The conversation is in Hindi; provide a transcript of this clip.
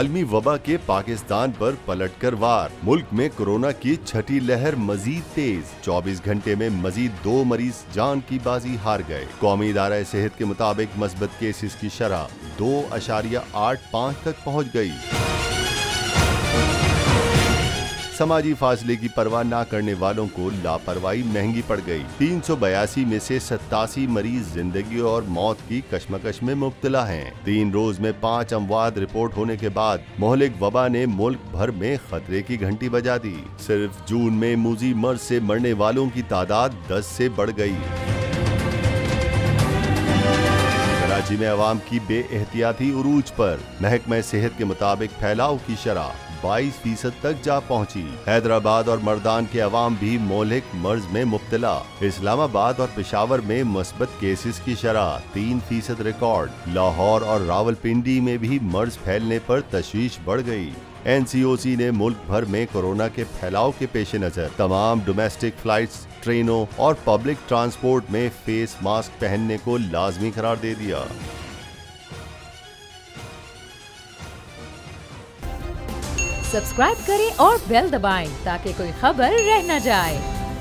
आलमी वबा के पाकिस्तान पर पलटकर वार। मुल्क में कोरोना की छठी लहर मजीद तेज। 24 घंटे में मजीद 2 मरीज जान की बाजी हार गए। कौमी इदारा सेहत के मुताबिक मस्बत केसेस की शरह 2.85 तक पहुँच गई। समाजी फासले की परवाह न करने वालों को लापरवाही महंगी पड़ गई। 382 में से 87 मरीज जिंदगी और मौत की कशमकश में मुब्तला हैं। 3 रोज में 5 अमवात रिपोर्ट होने के बाद मोहलिक वबा ने मुल्क भर में खतरे की घंटी बजा दी। सिर्फ जून में मूजी मर्ज से मरने वालों की तादाद 10 से बढ़ गई। कराची में अवाम की बेएहतियाती उरूज पर। महकमा सेहत के मुताबिक फैलाव की शरह 22% तक जा पहुंची। हैदराबाद और मर्दान के अवाम भी मोहलिक मर्ज में मुब्तला। इस्लामाबाद और पेशावर में मस्बत केसेस की शरह 3% रिकॉर्ड। लाहौर और रावलपिंडी में भी मर्ज फैलने पर तशवीश बढ़ गई। NCOC ने मुल्क भर में कोरोना के फैलाव के पेश नजर तमाम डोमेस्टिक फ्लाइट्स, ट्रेनों और पब्लिक ट्रांसपोर्ट में फेस मास्क पहनने को लाजमी करार दे दिया। सब्सक्राइब करें और बेल दबाएं ताकि कोई खबर रह न जाए।